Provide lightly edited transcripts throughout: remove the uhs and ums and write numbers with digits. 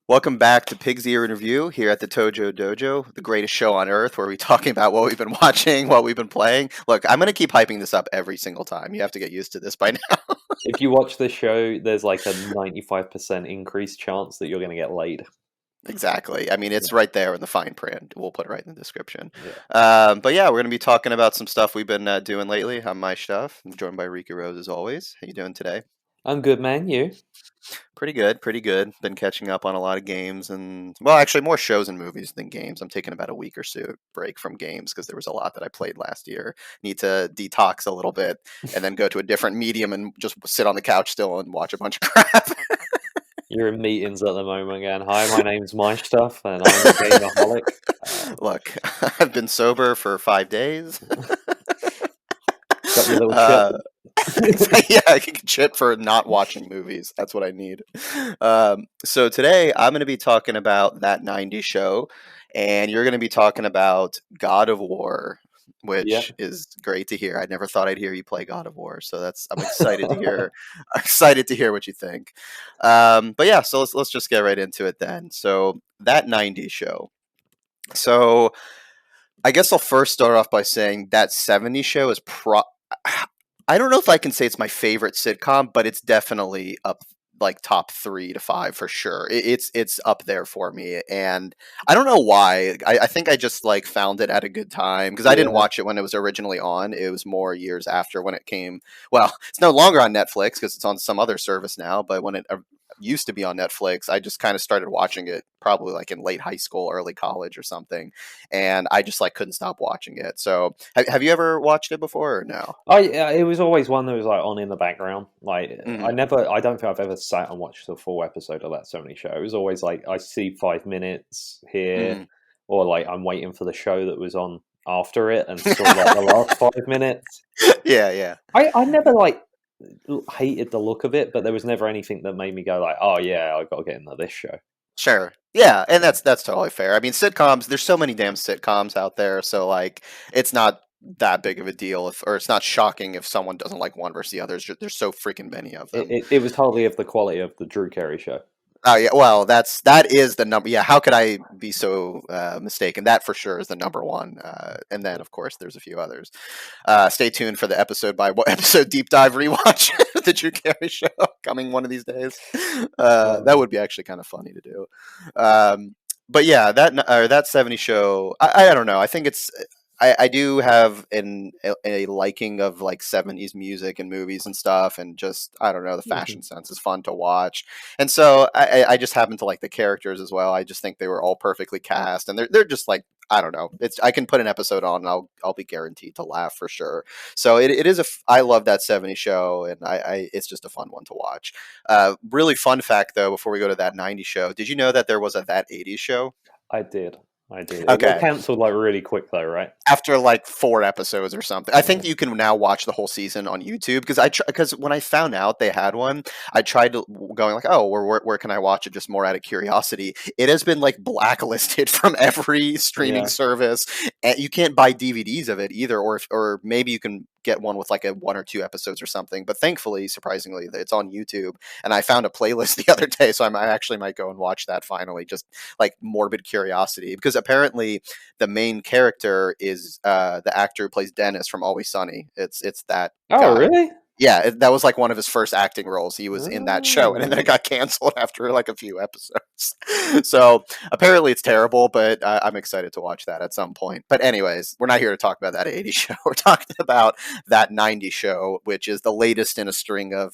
Welcome back to Pig's Ear Review here at the Tojo Dojo, the greatest show on earth, where we're talking about what we've been watching, what we've been playing. Look, I'm going to keep hyping this up every single time. You have to get used to this by now. If you watch the show, there's like a 95% increased chance that you're going to get laid. Exactly. I mean, it's right there in the fine print. We'll put it right in the description. Yeah. But yeah, we're going to be talking about some stuff we've been doing lately. I'm Myshtuff. I'm joined by Riku Rose as always. How you doing today? I'm good, man. You? Pretty good, pretty good. Been catching up on a lot of games and, well, actually more shows and movies than games. I'm taking about a week or so break from games because there was a lot that I played last year. Need to detox a little bit and then go to a different medium and just sit on the couch still and watch a bunch of crap. You're in meetings at the moment again. Hi, my name's Myshtuff, and I'm a gameaholic. Look, I've been sober for 5 days. Got your little Uh, chip. yeah, I can chip for not watching movies. That's what I need. So today I'm going to be talking about that 90s show, and you're going to be talking about God of War, Yeah. which is great to hear. I never thought I'd hear you play God of War, so I'm excited to hear. Excited to hear what you think. But yeah, so let's just get right into it then. So that 90s show. So I guess I'll first start off by saying that 70s show is I don't know if I can say it's my favorite sitcom, but it's definitely up like top 3 to 5 for sure. It's up there for me, and I don't know why. I think I just like found it at a good time because I didn't Yeah. watch it when it was originally on. It was more years after when it came. Well, it's no longer on Netflix because it's on some other service now. But when it used to be on Netflix, I just kind of started watching it probably like in late high school, early college or something, and I just like couldn't stop watching it. So, have you ever watched it before or no? It was always one that was like on in the background. Like Hmm. I don't think I've ever sat and watched a full episode of that 70 show. It was always like I see 5 minutes here, Hmm. or like I'm waiting for the show that was on after it and saw like the last 5 minutes. Yeah, yeah. I never like hated the look of it, but there was never anything that made me go like, "Oh yeah, I got to get into this show." Sure. Yeah, and that's totally fair. I mean, sitcoms, there's so many damn sitcoms out there, so like it's not that big of a deal if or it's not shocking if someone doesn't like one versus the other. There's so freaking many of them. It was hardly of the quality of the Drew Carey show. Oh yeah, well, that is the number. Yeah, how could I be so mistaken? That for sure is the number one. And then of course there's a few others. Stay tuned for the episode by what episode deep dive rewatch the Drew Carey show coming one of these days. That would be actually kind of funny to do. But yeah, that 70 show. I don't know. I think it's. I do have a liking of like 70s music and movies and stuff, and just I don't know, the Mhm. fashion sense is fun to watch, and so I just happen to like the characters as well. I just think they were all perfectly cast, and they're just like I don't know. It's I can put an episode on, and I'll be guaranteed to laugh for sure. So it is I love that 70s show, and I it's just a fun one to watch. Really fun fact though, before we go to that 90s show, did you know that there was a that 80s show? I did. I did. It got Okay. cancelled like really quick though, right? After like 4 episodes or something. I think Yeah. you can now watch the whole season on YouTube because because when I found out they had one, I tried to going like, oh, where can I watch it? Just more out of curiosity. It has been like blacklisted from every streaming Yeah. service, and you can't buy DVDs of it either, or maybe you can get one with like a 1 or 2 episodes or something. But thankfully, surprisingly, it's on YouTube, and I found a playlist the other day, so I actually might go and watch that finally, just like morbid curiosity, because apparently the main character is the actor who plays Dennis from Always Sunny. It's that Oh, guy. really? Yeah, that was like one of his first acting roles. He was in that show, and then it Oh. got canceled after like a few episodes. So apparently it's terrible, but I'm excited to watch that at some point. But anyways, we're not here to talk about that 80s show. We're talking about that 90s show, which is the latest in a string of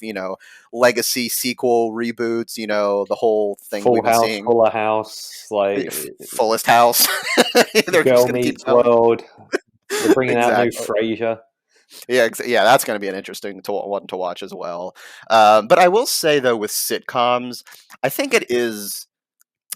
legacy sequel reboots. The whole thing Full we've been House, seeing. Fuller House, like Fullest House. They're just Girl gonna keep Meets going. World. They're bringing out new Exactly. Frasier. Yeah, yeah, that's going to be an interesting one to watch as well. But I will say though, with sitcoms, I think it is.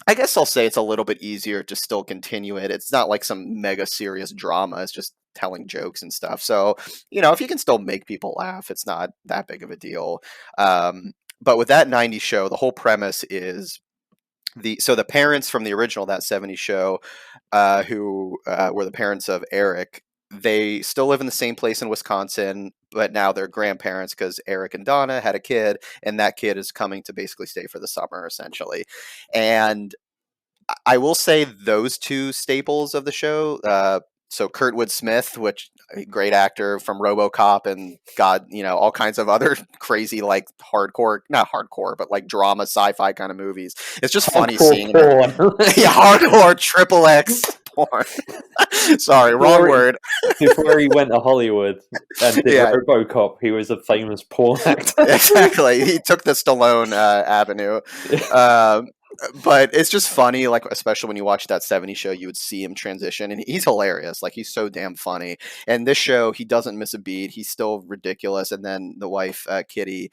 I guess I'll say it's a little bit easier to still continue it. It's not like some mega serious drama. It's just telling jokes and stuff. So if you can still make people laugh, it's not that big of a deal. But with that 90s show, the whole premise is the parents from the original that 70s show, who were the parents of Eric. they still live in the same place in Wisconsin, but now they're grandparents because Eric and Donna had a kid, and that kid is coming to basically stay for the summer, essentially. And I will say those two staples of the show. So Kurtwood Smith, which a great actor from RoboCop and God, all kinds of other crazy like hardcore, not hardcore, but like drama, sci-fi kind of movies. It's just funny Hardcore seeing him. porn. Yeah, hardcore triple X porn. Sorry, wrong before, he, word. before he went to Hollywood and did Yeah, RoboCop, he was a famous porn actor. exactly. He took the Stallone avenue. Um, but it's just funny, like especially when you watch that '70s show, you would see him transition, and he's hilarious. Like he's so damn funny. And this show, he doesn't miss a beat. He's still ridiculous. And then the wife, Kitty,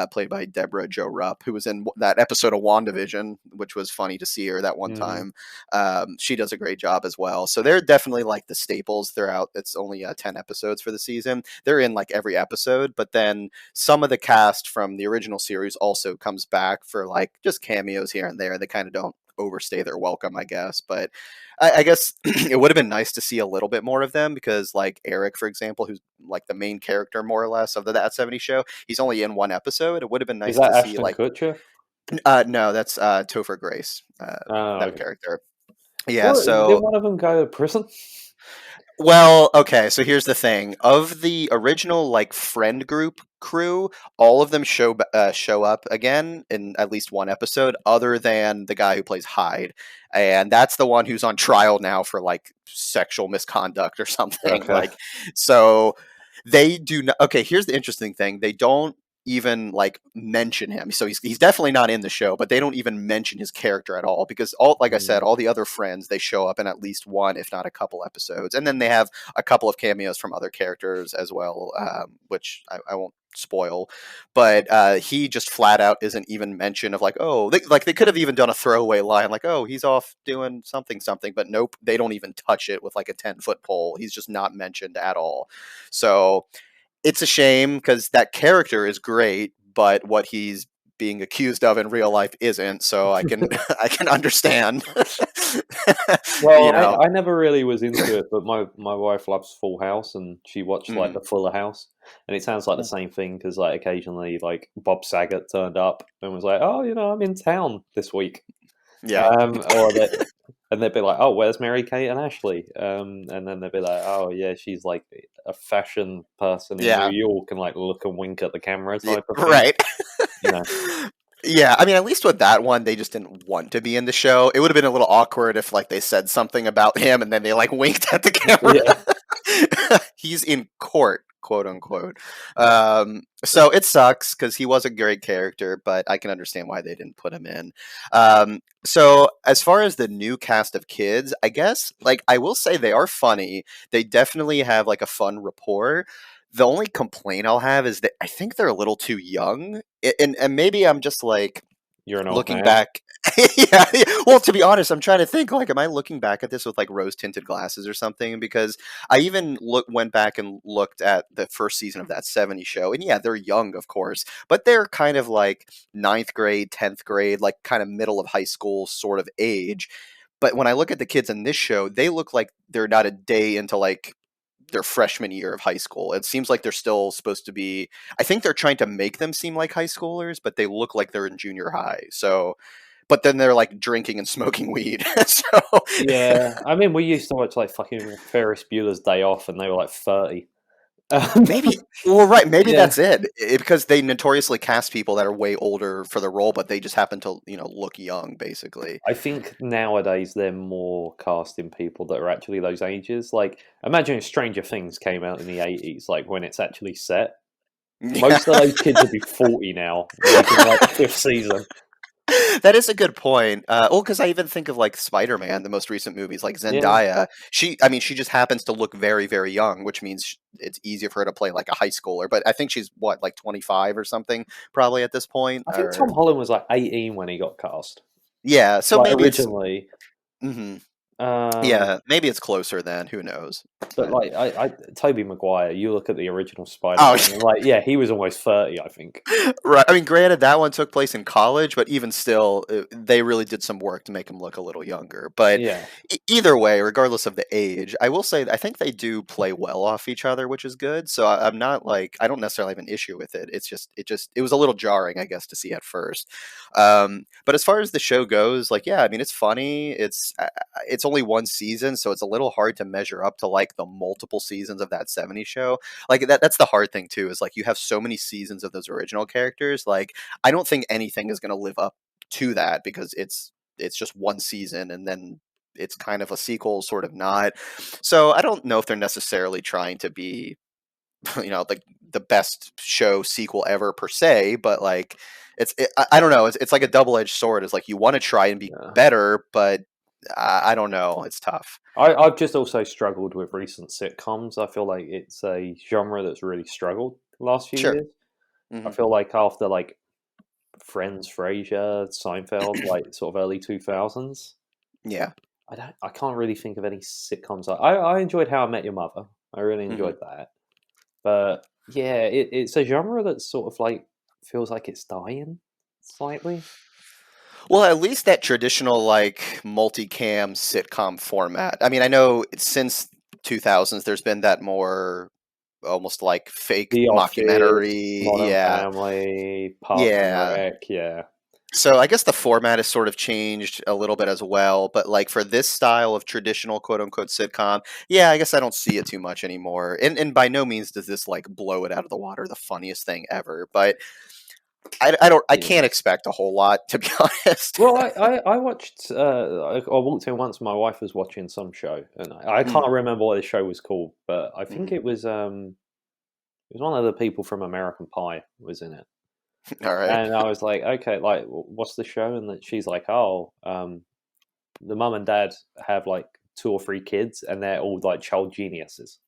played by Deborah Jo Rupp, who was in that episode of WandaVision, which was funny to see her that one Mhm. time. She does a great job as well. So they're definitely like the staples throughout. It's only 10 episodes for the season. They're in like every episode, but then some of the cast from the original series also comes back for like just cameos here and there. They kind of don't overstay their welcome, I guess. But I guess it would have been nice to see a little bit more of them because, like Eric, for example, who's like the main character more or less of the That 70 Show, he's only in one episode. It would have been Is nice that to see Ashton like, Kutcher? no, that's Topher Grace, Oh, that okay. character. Yeah, Well, did so one of them go to prison? well, okay, so here's the thing. Of the original like friend group crew, all of them show up again in at least one episode other than the guy who plays Hyde. And that's the one who's on trial now for like sexual misconduct or something. Okay. Like so they do not. Okay, here's the interesting thing. They don't even like mention him. So he's definitely not in the show, but they don't even mention his character at all because all like I said, Mm. all the other friends they show up in at least one, if not a couple episodes, and then they have a couple of cameos from other characters as well, which I won't spoil. But he just flat out isn't even mentioned of like like they could have even done a throwaway line like he's off doing something something, but nope, they don't even touch it with like a 10-foot pole. He's just not mentioned at all. So it's a shame because that character is great, but what he's being accused of in real life isn't. So I can I can understand. you Well, know. I never really was into it, but my wife loves Full House, and she watched like Mm, the Fuller House, and it sounds like the mm, same thing because like occasionally like Bob Saget turned up and was like, "Oh, I'm in town this week," yeah. or that, and they'd be like, "Oh, where's Mary Kate and Ashley?" And then they'd be like, "Oh, yeah, she's like a fashion person in New Yeah. York," and like look and wink at the camera Yeah. type of thing, Right. you know. Yeah, I mean, at least with that one, they just didn't want to be in the show. It would have been a little awkward if, like, they said something about him and then they like winked at the camera. Yeah. He's in court, quote unquote. So it sucks because he was a great character, but I can understand why they didn't put him in. So as far as the new cast of kids, I guess, like, I will say they are funny. They definitely have like a fun rapport. The only complaint I'll have is that I think they're a little too young, and maybe I'm just like You're an old looking man. back. Yeah, yeah. Well, to be honest, I'm trying to think like, am I looking back at this with like rose tinted glasses or something? Because I even went back and looked at the first season of that '70s show, and yeah, they're young, of course, but they're kind of like ninth grade, 10th grade, like kind of middle of high school sort of age. But when I look at the kids in this show, they look like they're not a day into like their freshman year of high school. It seems like they're still supposed to be. I think they're trying to make them seem like high schoolers, but they look like they're in junior high. So, but then they're like drinking and smoking weed. So Yeah, I mean, we used to watch like fucking Ferris Bueller's Day Off, and they were like 30. Um, maybe, well, right, maybe yeah, that's it. Because they notoriously cast people that are way older for the role, but they just happen to look young, basically. I think nowadays they're more casting people that are actually those ages. Like, imagine if Stranger Things came out in the 80s, like when it's actually set. Yeah. Most of those kids would be 40 now, making like the fifth season. That is a good point. Well, because I even think of like Spider-Man, the most recent movies, like Yeah, Zendaya. I mean, she just happens to look very, very young, which means it's easier for her to play like a high schooler. But I think she's what, like 25 or something, probably at this point. I think Or Tom Holland was like 18 when he got cast. yeah, so Like maybe it's. originally, Mhm. Um, Yeah, maybe it's closer then. Who knows? but But like Toby Maguire, you look at the original oh, Spider-Man, and like, yeah, he was almost 30, I think. right. I mean, granted, that one took place in college, but even still, they really did some work to make him look a little younger. But Yeah, either way, regardless of the age, I will say I think they do play well off each other, which is good. So I'm not like I don't necessarily have an issue with it. It was a little jarring, I guess, to see at first. But as far as the show goes, like yeah, I mean, it's funny. It's only one season, so it's a little hard to measure up to like the multiple seasons of that '70s show. Like that's the hard thing too, is like you have so many seasons of those original characters. Like I don't think anything is going to live up to that because it's just one season and then it's kind of a sequel, sort of not. So I don't know if they're necessarily trying to be like the best show sequel ever per se, but like I don't know, it's like a double-edged sword. It's like you want to try and be yeah. better, but I don't know, it's tough. I've just also struggled with recent sitcoms. I feel like it's a genre that's really struggled the last few Sure. years. I Hmm. feel like after like Friends, Frasier, Seinfeld, like sort of early 2000s, Yeah. I can't really think of any sitcoms. I enjoyed How I Met Your Mother. I really Hmm. enjoyed that. But yeah, it's a genre that sort of like feels like it's dying slightly. Well, at least that traditional like multicam sitcom format. I mean, I know since 2000s there's been that more almost like fake The Office, mockumentary. Modern Yeah. Family, Parks and Yeah. Rec, yeah. So I guess the format has sort of changed a little bit as well, but like for this style of traditional quote unquote sitcom, yeah, I guess I don't see it too much anymore. And by no means does this like blow it out of the water, the funniest thing ever. But I Yeah. can't expect a whole lot, to be honest. Well, I watched. I walked in once. My wife was watching some show, and I can't Mm, remember what the show was called, but I think mhm. it was one of the people from American Pie was in it, All right. and I was like, okay, like what's the show? And that she's like, oh, the mum and dad have like two or three kids, and they're all like child geniuses,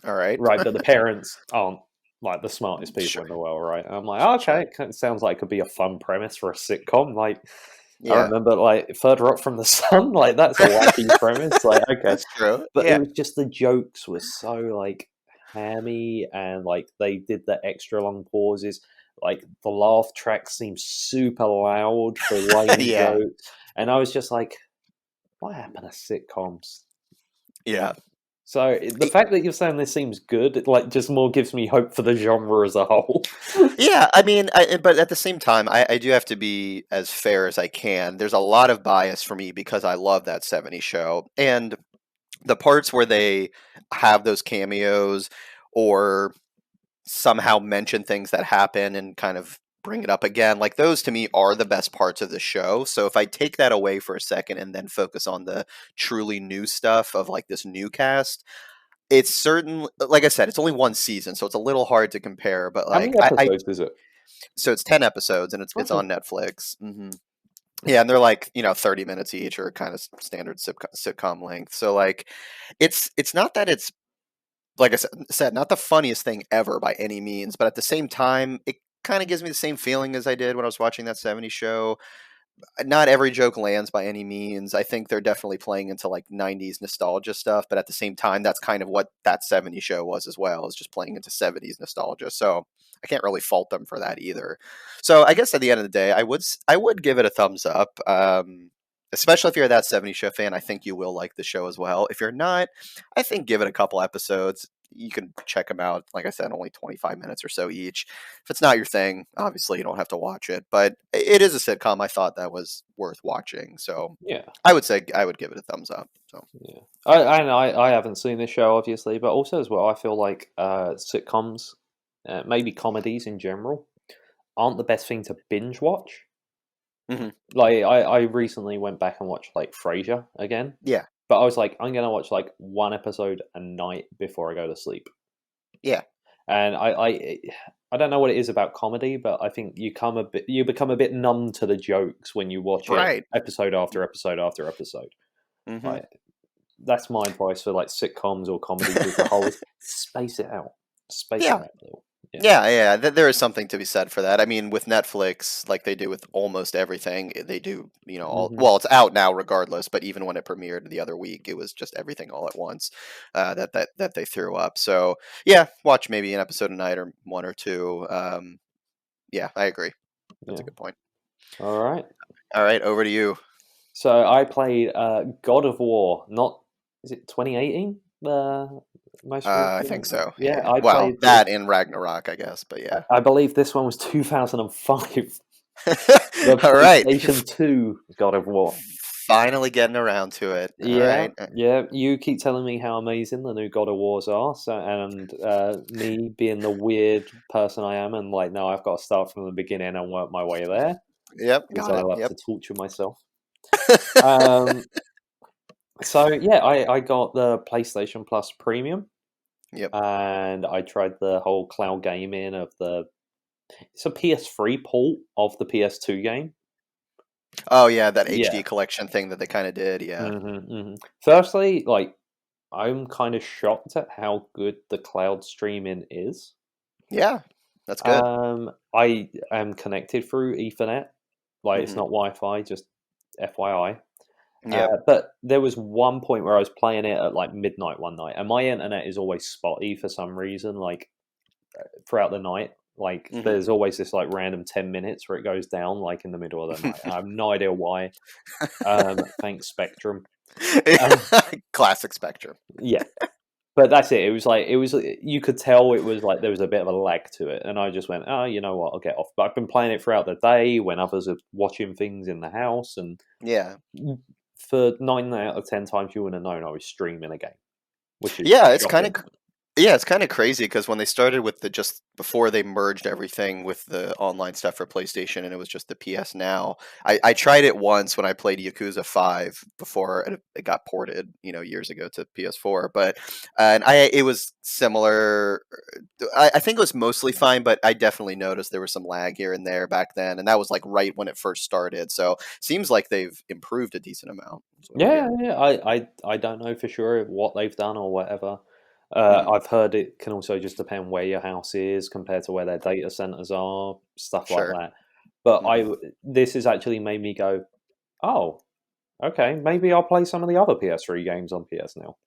All right. right? But the parents aren't like the smartest people in Sure. the world, right? And I'm like, oh, okay, Sure. it sounds like it could be a fun premise for a sitcom. Like, I Yeah. remember like Further Up from the Sun, like that's a wacky premise. Like, okay, That's true. but it Yeah. was just the jokes were so like hammy, and like they did the extra long pauses. Like the laugh track seemed super loud for lame Yeah. jokes, and I was just like, "What happened to sitcoms?" Yeah. So the fact that you're saying this seems good, it like just more gives me hope for the genre as a whole. Yeah, I mean, but at the same time, I do have to be as fair as I can. There's a lot of bias for me because I love that '70s show, and the parts where they have those cameos or somehow mention things that happen and kind of bring it up again, like those to me are the best parts of the show. So if I take that away for a second and then focus on the truly new stuff of like this new cast, it's certain. Like I said, it's only one season, so it's a little hard to compare. But How like many I episodes is it? so it's 10 episodes and it's Okay. on Netflix. Yeah, and they're like 30 minutes each, or kind of standard sitcom length. So like, it's not that it's like I said, not the funniest thing ever by any means, but at the same time, it kind of gives me the same feeling as I did when I was watching that '70s show. Not every joke lands by any means. I think they're definitely playing into like '90s nostalgia stuff, but at the same time, that's kind of what that '70s show was as well, is just playing into '70s nostalgia. So I can't really fault them for that either. So I guess at the end of the day, I would give it a thumbs up. Especially if you're that '70s show fan, I think you will like the show as well. If you're not, I think give it a couple episodes. You can check them out. Like I said, only 25 minutes or so each. If it's not your thing, obviously you don't have to watch it, but it is a sitcom. I thought that was worth watching. So Yeah. I would say I would give it a thumbs up. So Yeah, I haven't seen this show obviously, but also as well, I feel like sitcoms, maybe comedies in general, aren't the best thing to binge watch. mhm. Like I recently went back and watched like Frasier again, Yeah, but I was like, I'm gonna watch like one episode a night before I go to sleep, yeah, and I don't know what it is about comedy, but I think you become a bit numb to the jokes when you watch it right. episode after episode after episode. Hmm. Like that's my advice for like sitcoms or comedies as a whole is space it out. Space it Yeah, out a little. Yeah. Yeah, there is something to be said for that. I mean, with Netflix, like they do with almost everything, they do, all, Hmm. well, it's out now regardless, but even when it premiered the other week, it was just everything all at once, that they threw up. So, yeah, watch maybe an episode a night or one or two. Yeah, I agree. That's Yeah. a good point. All right. All right, over to you. So I played God of War. Not is it 2018? The most I think recent. so. Yeah, Yeah. I Well, played this. that and Ragnarok, I guess, but yeah. I believe this one was 2005. The All right. PlayStation 2 God of War. Finally getting around to it. All Yeah, right. yeah. You keep telling me how amazing the new God of Wars are, so and me being the weird person I am, and like, no, I've got to start from the beginning and work my way there Yep, because got I it. love Yep. to torture myself. Um, so yeah, I got the PlayStation Plus Premium, Yep. and I tried the whole cloud gaming of the. It's a PS3 port of the PS2 game. Oh yeah, that Yeah. HD collection thing that they kind of did. Yeah. Firstly, like I'm kind of shocked at how good the cloud streaming is. Yeah. That's good. I am connected through Ethernet, like it's Hmm. not Wi-Fi, just FYI. Yep. But there was one point where I was playing it at like midnight one night, and my internet is always spotty for some reason. Like throughout the night, like Hmm. there's always this like random 10 minutes where it goes down, like in the middle of the night. I have no idea why. Thanks Spectrum. Um, Classic Spectrum. yeah, but that's it. It was like you could tell it was like there was a bit of a lag to it, and I just went, oh, you know what, I'll get off. But I've been playing it throughout the day when others are watching things in the house, and Yeah. for 9 out of 10 times you wouldn't have known I was streaming a game, which is Yeah, it's kind of shocking. Yeah, it's kind of crazy because when they started with the just before they merged everything with the online stuff for PlayStation and it was just the PS Now. I tried it once when I played Yakuza 5 before it got ported, years ago to PS4. But and it was similar. I think it was mostly fine, but I definitely noticed there was some lag here and there back then, and that was like right when it first started. So seems like they've improved a decent amount. Is what I'm Yeah, hearing. yeah. I don't know for sure what they've done or whatever. Hmm. I've heard it can also just depend where your house is compared to where their data centers are, stuff like Sure. that. But Hmm. this has actually made me go, oh, okay, maybe I'll play some of the other PS3 games on PS Now.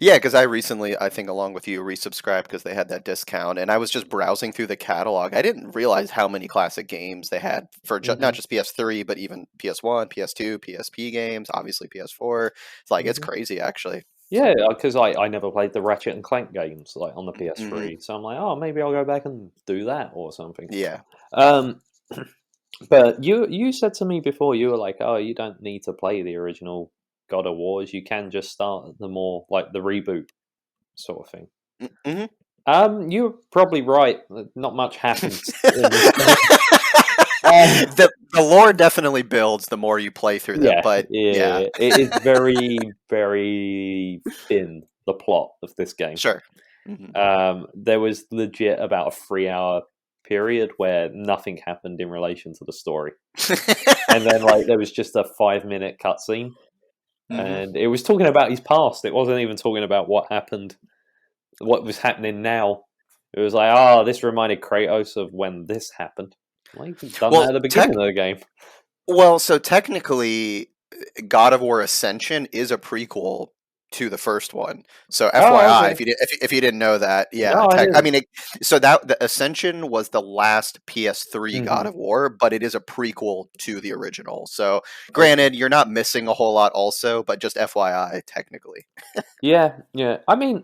Yeah, because I recently, I think along with you, resubscribed because they had that discount, and I was just browsing through the catalog. I didn't realize how many classic games they had for not Hmm. just PS3, but even PS1, PS2, PSP games, obviously PS4. It's like it's Hmm. crazy, actually. Yeah, because I never played the Ratchet and Clank games like on the Hmm. PS3, so I'm like, oh, maybe I'll go back and do that or something. Yeah. Um, but you said to me before you were like, oh, you don't need to play the original God of Wars. You can just start the more like the reboot sort of thing. Hmm. You're probably right. Not much happens in this game. Uh, The lore definitely builds the more you play through them, yeah, but yeah, yeah, it is very, very thin. The plot of this game. sure. Hmm. There was legit about a 3 hour period where nothing happened in relation to the story, and then like there was just a 5 minute cutscene, Hmm. and it was talking about his past. It wasn't even talking about what happened, what was happening now. It was like, oh, this reminded Kratos of when this happened. Well, you could have done that Well, at the beginning of the game. so technically, God of War Ascension is a prequel to the first one. So Oh, FYI, okay. if you didn't know that, yeah, No, I I didn't. mean, so that the Ascension was the last PS3 God Hmm. of War, but it is a prequel to the original. So Okay. granted, you're not missing a whole lot, also, but just FYI, technically, Yeah, yeah. I mean,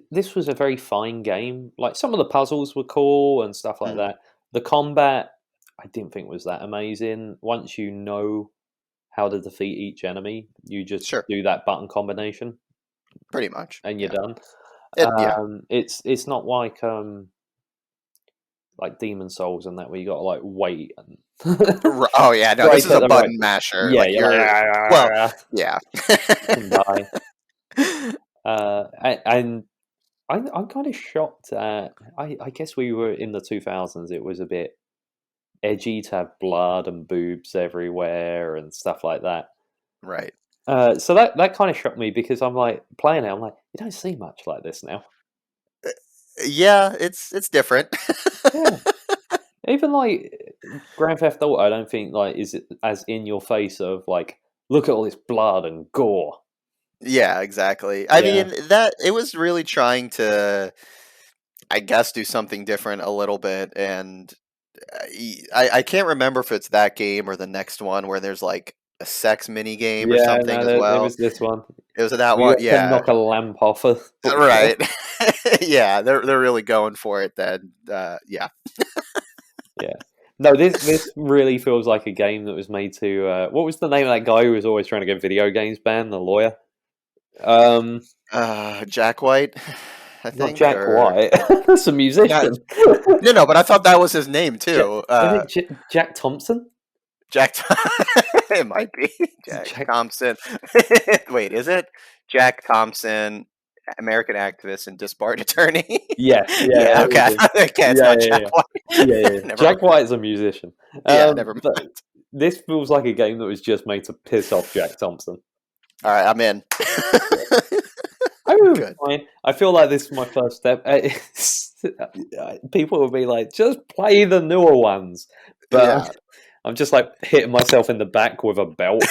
this was a very fine game. Like some of the puzzles were cool and stuff like Mhm. that. The combat, I didn't think was that amazing. Once you know how to defeat each enemy, you just Sure, do that button combination pretty much, and you're yeah, done. yeah. It's not like Demon Souls and that where you got to like wait and Oh yeah, no, this strike is at a the right. button masher. Yeah, Like you're like you're, "Ah, well, ah, ah," yeah. and die. And I'm kind of shocked at. I guess we were in the 2000s. It was a bit edgy to have blood and boobs everywhere and stuff like that. Right. So that kind of shocked me because I'm like playing it. I'm like, you don't see much like this now. Yeah, it's different. Yeah, even like Grand Theft Auto, I don't think like is it as in your face of like look at all this blood and gore. Yeah, exactly. I Yeah, mean, that it was really trying to, I guess, do something different a little bit, and I can't remember if it's that game or the next one where there's like a sex mini game or yeah. something No, as there well. was this one. It was that We one, got to yeah, knock a lamp off a bookshelf. right. Yeah, they're really going for it then. Yeah. Yeah. No, this really feels like a game that was made to. What was the name of that guy who was always trying to get video games banned? The lawyer. Um, Jack White, I Not think, Jack or White. That's a not. musician. No, but I thought that was his name Jack, too. is it Jack Thompson? Jack. It might be Jack Jack. Thompson. Wait, is it Jack Thompson, American activist and disbarred attorney? Yes, yeah, Yeah. that Okay. was him. Okay, it's Yeah, not yeah, Jack yeah, White. yeah, yeah. Never Jack mind. White is a musician. Yeah, never mind. But this feels like a game that was just made to piss off Jack Thompson. All right, I'm in. Yeah. I was Good. fine. I feel like this is my first step. People will be like, just play the newer ones, but Yeah. I'm just like hitting myself in the back with a belt.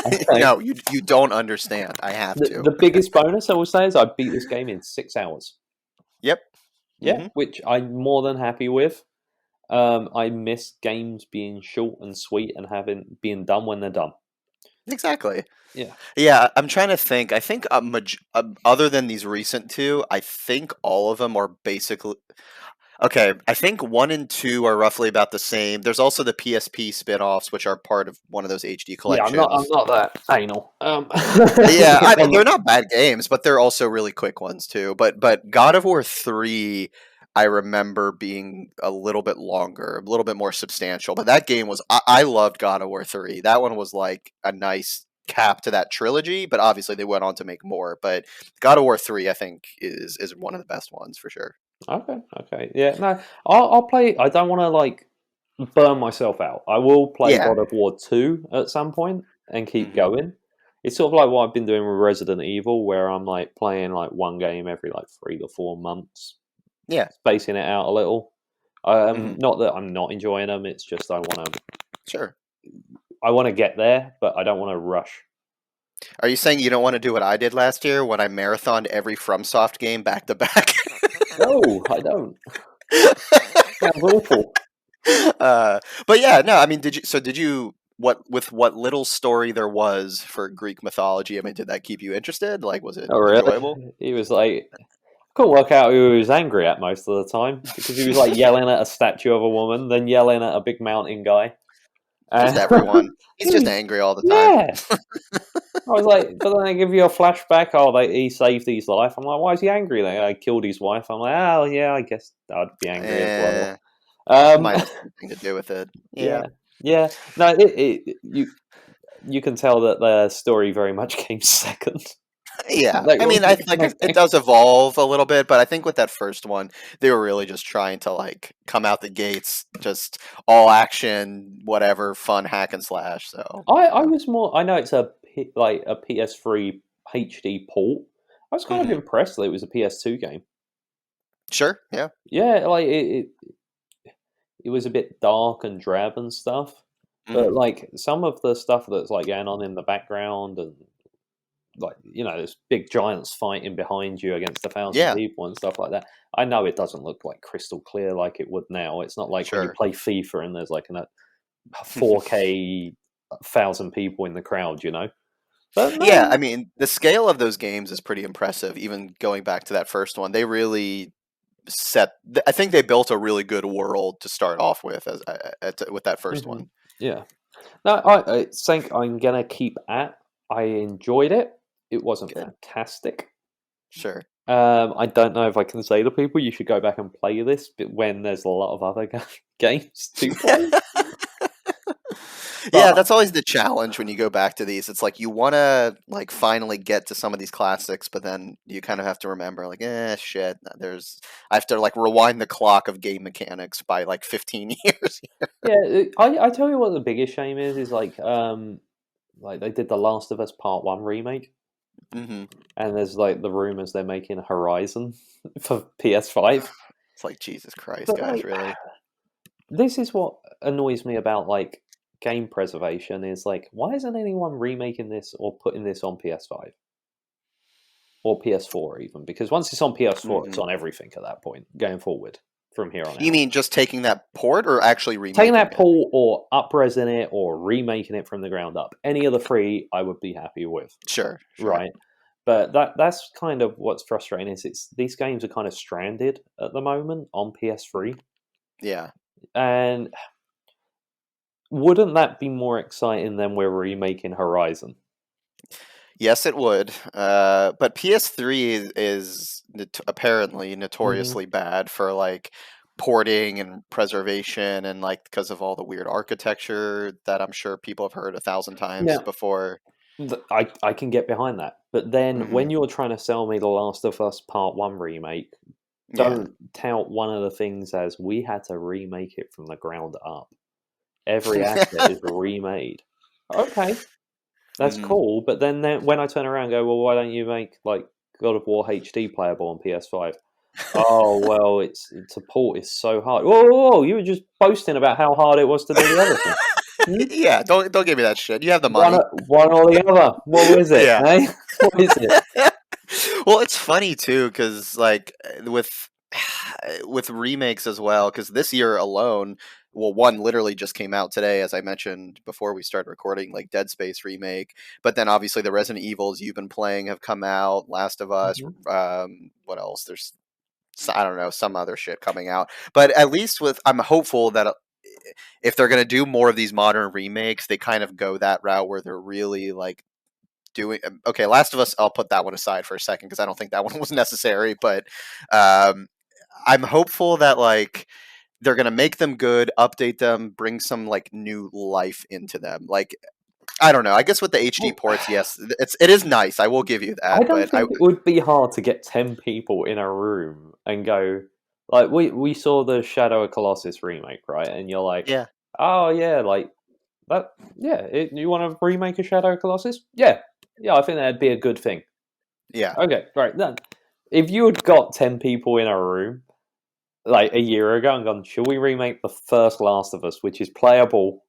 Like, No, you don't understand. I have to. the biggest bonus I will say is I beat this game in 6 hours. Yep. Yeah, Hmm. which I'm more than happy with. I miss games being short and sweet and having being done when they're done. Exactly. Yeah, Yeah, I'm trying to think. I think other than these recent two, I think all of them are basically okay. I think one and two are roughly about the same. There's also the PSP spin-offs, which are part of one of those HD yeah. I'm collections. not that anal. Yeah, I mean I'm they're not- not bad games, but they're also really quick ones too. But God of War 3, I remember being a little bit longer, a little bit more substantial. But that game was I loved God of War 3. That one was like a nice cap to that trilogy, but obviously they went on to make more. But God of War 3 I think is one of the best ones for sure. Okay, okay. Yeah, no, I'll play. I don't want to like burn myself out. I will play Yeah. God of War 2 at some point and keep Hmm. going. It's sort of like what I've been doing with Resident Evil, where I'm like playing like one game every like 3 to 4 months, Yeah. spacing it out a little. Hmm. Not that I'm not enjoying them. It's just Sure. I want to get there, but I don't want to rush. Are you saying you don't want to do what I did last year when I marathoned every FromSoft game back to back? No, I don't. Sounds awful. uh, but yeah, no, I mean, did you what with what little story there was for Greek mythology? I mean, did that keep you interested? Like, was it Oh, enjoyable? really? He was like, couldn't work out who he was angry at most of the time because he was like yelling at a statue of a woman, then yelling at a big mountain guy. Just Uh, everyone. He's just he- angry all the time. yeah, I was like, but then they give you a flashback. Oh, he saved his life. I'm like, why is he angry? Then I killed his wife. I'm like, oh yeah, I guess I'd be angry as well. Eh, Um, might have something to do with it. Yeah. yeah, yeah. No, you can tell that the story very much came second. Yeah, Like, I mean, I like it okay. does evolve a little bit, but I think with that first one, they were really just trying to like come out the gates, just all action, whatever, fun hack and slash. So, I was more. I know it's like a PS3 HD port. I was kind of hmm, impressed that it was a PS2 game. sure, yeah, Yeah, like it was a bit dark and drab and stuff, but hmm, like some of the stuff that's like going on in the background and like there's big giants fighting behind you against 1,000 yeah, people and stuff like that. I know it doesn't look like crystal clear like it would now. It's not like when you sure. play FIFA and there's like a 4K 1,000 people in the crowd. But Yeah, I no, mean, the scale of those games is pretty impressive. Even going back to that first one, they really I think they built a really good world to start off with with that first hmm one. yeah. No, I think I'm gonna keep at. I enjoyed it. It wasn't Good, fantastic. sure. I don't know if I can say to people you should go back and play this, but when there's a lot of other games to play. Yeah, But that's always the challenge when you go back to these. It's like you want to like finally get to some of these classics, but then you kind of have to remember like, shit, I have to like rewind the clock of game mechanics by like 15 years. yeah, I tell you what the biggest shame is like they did the Last of Us Part One remake. Hmm. and there's like the rumors they're making Horizon for PS5. It's like, Jesus Christ, But guys, like, really? this is what annoys me about like game preservation is like, why isn't anyone remaking this or putting this on PS5 or PS4 even? Because once it's on PS4, it's Hmm. on everything at that point going forward from here on You out. mean just taking that port or actually Taking remaking that it? port or upresing it or remaking it from the ground up, any of the three, I would be happy with. Sure, sure. Right. But that's kind of what's frustrating is it's these games are kind of stranded at the moment on PS3. Yeah. And wouldn't that be more exciting than we're remaking Horizon? Yes, it would. But PS3 is apparently Hmm. notoriously bad for like porting and preservation, and like because of all the weird architecture that I'm sure people have heard 1,000 times Now, before. I can get behind that. But then Hmm. when you're trying to sell me The Last of Us Part 1 remake, Yeah. don't tout one of the things as we had to remake it from the ground up. Every asset is remade. Okay, that's Hmm. cool. But then when I turn around and go, well, why don't you make like God of War HD playable on PS5? Oh well, it's support is so hard. Whoa, whoa, whoa, you were just boasting about how hard it was to do the other thing. Hmm? Yeah, don't give me that shit. You have the One, money. one or the other. What is it? Yeah. Eh? What is it? Well, it's funny too because like with remakes as well, because this year alone, well, one literally just came out today, as I mentioned before we started recording, like Dead Space remake. But then obviously the Resident Evils you've been playing have come out. Last of Us. Hmm. What else? There's I don't know, some other shit coming out. But at least with I'm hopeful that if they're gonna do more of these modern remakes, they kind of go that route where they're really like doing okay. Last of Us, I'll put that one aside for a second because I don't think that one was necessary. But um, I'm hopeful that like they're gonna make them good, update them, bring some like new life into them. Like I don't know. I guess with the HD Well, ports, yes, it is nice. I will give you I that. don't But I think it would be hard to get 10 people in a room and go, like, we saw the Shadow of Colossus remake, right? And you're like, yeah, oh, yeah, like, that, yeah, you want to remake a Shadow of Colossus? Yeah, yeah, I think that'd be a good thing. yeah, Okay, right, then. If you had got 10 people in a room, like, a year ago and gone, should we remake the first Last of Us, which is playable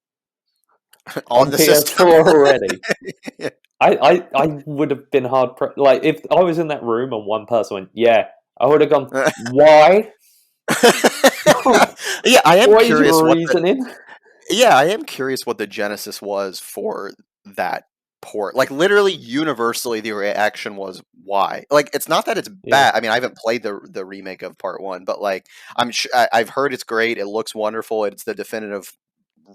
on on the system. PS4 already? I would have been like if I was in that room and one person went, yeah, I would have gone, why? Yeah, I am What is curious your what the reasoning? yeah, I am curious what the genesis was for that port. Like literally universally the reaction was why. Like it's not that it's Yeah. bad. I mean, I haven't played the remake of part 1, but like I've heard it's great. It looks wonderful. It's the definitive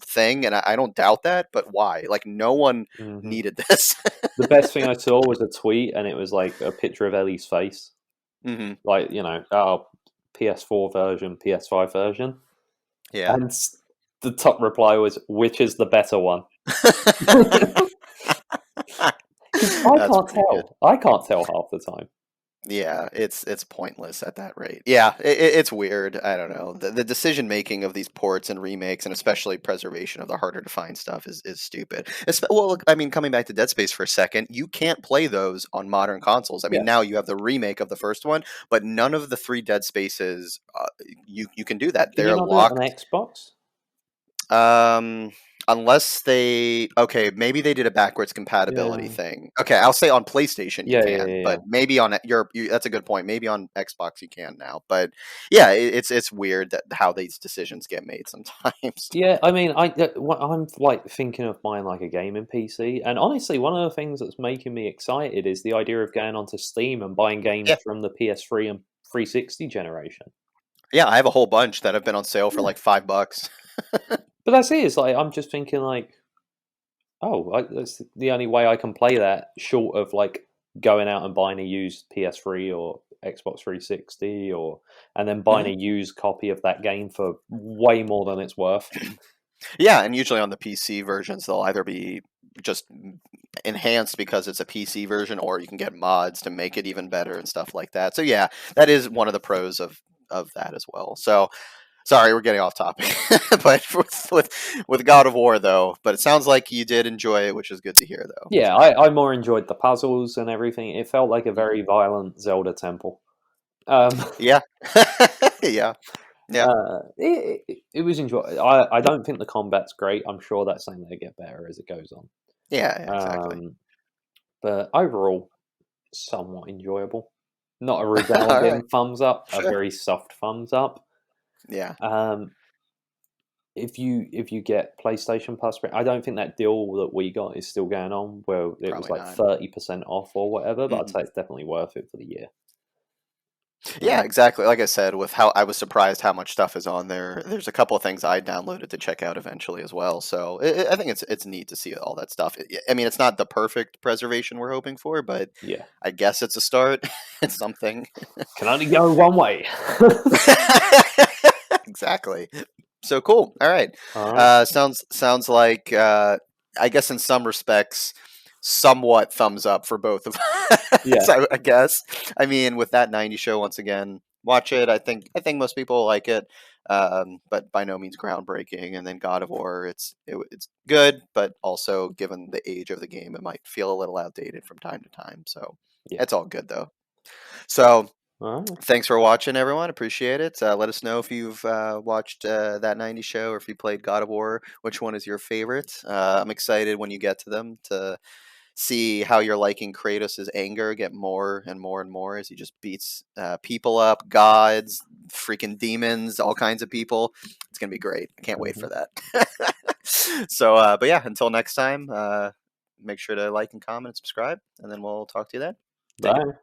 thing and I don't doubt that, but why? Like no one Hmm. needed this. The best thing I saw was a tweet, and it was like a picture of Ellie's face, Hmm. like our PS4 version, PS5 version, Yeah. and the top reply was, "Which is the better one?" Because I That's can't pretty good. tell. I can't tell half the time. Yeah, it's pointless at that rate. Yeah, it's weird. I don't know. The decision making of these ports and remakes, and especially preservation of the harder to find stuff, is stupid. Well, look, I mean, coming back to Dead Space for a second, you can't play those on modern consoles. I mean, Yeah. now you have the remake of the first one, but none of the three Dead Spaces, you can do that. Can you They're not do it on locked. Xbox? Um, unless they okay, maybe they did a backwards compatibility Yeah. thing. Okay, I'll say on PlayStation you Yeah, yeah, can, yeah, but yeah. maybe on that's a good point. Maybe on Xbox you can now, but yeah, it's weird that how these decisions get made sometimes. Yeah, I mean, I'm like thinking of buying like a gaming PC, and honestly, one of the things that's making me excited is the idea of going onto Steam and buying games Yeah, from the PS3 and 360 generation. yeah, I have a whole bunch that have been on sale for Yeah, like $5. but that's it. It's like I'm just thinking like, oh, that's the only way I can play that, short of like going out and buying a used PS3 or Xbox 360, or and then buying Hmm. a used copy of that game for way more than it's worth. Yeah, and usually on the PC versions they'll either be just enhanced because it's a PC version, or you can get mods to make it even better and stuff like that. So yeah, that is one of the pros of that as well. So Sorry, we're getting off topic. But with God of War though, but it sounds like you did enjoy it, which is good to hear though. Yeah, So I more enjoyed the puzzles and everything. It felt like a very mhm. violent Zelda temple. Um, Yeah. Yeah. Yeah. it was enjoy. I don't think the combat's great. I'm sure that's something they get better as it goes on. Yeah, yeah, exactly. Um, but overall, somewhat enjoyable. Not a All right. resounding thumbs up, a Sure. very soft thumbs up. Yeah, Um, if you get PlayStation Plus, I don't think that deal that we got is still going on, where it was probably like not. 30% off or whatever. But I'd Mhm. say it's definitely worth it for the year. Yeah, Um, exactly. Like I said, with how I was surprised how much stuff is on there. There's a couple of things I downloaded to check out eventually as well. So I think it's neat to see all that stuff. I mean, it's not the perfect preservation we're hoping for, but yeah, I guess it's a start. It's something. can only go one way. Exactly. So cool. All right. All right. Sounds like I guess in some respects, somewhat thumbs up for both of us. Yeah. I guess. I mean, with that 90 show once again, watch it. I think most people will like it, but by no means groundbreaking. And then God of War, it's good, but also given the age of the game, it might feel a little outdated from time to time. So Yeah. it's all good though. So All right. thanks for watching, everyone. Appreciate it. Let us know if you've watched that 90 show or if you played God of War. Which one is your favorite? I'm excited when you get to them to see how you're liking Kratos' anger get more and more and more as he just beats people up, gods, freaking demons, all kinds of people. It's going to be great. I can't wait Mhm. for that. So, but yeah, until next time, make sure to like and comment and subscribe, and then we'll talk to you then. Take it. Bye.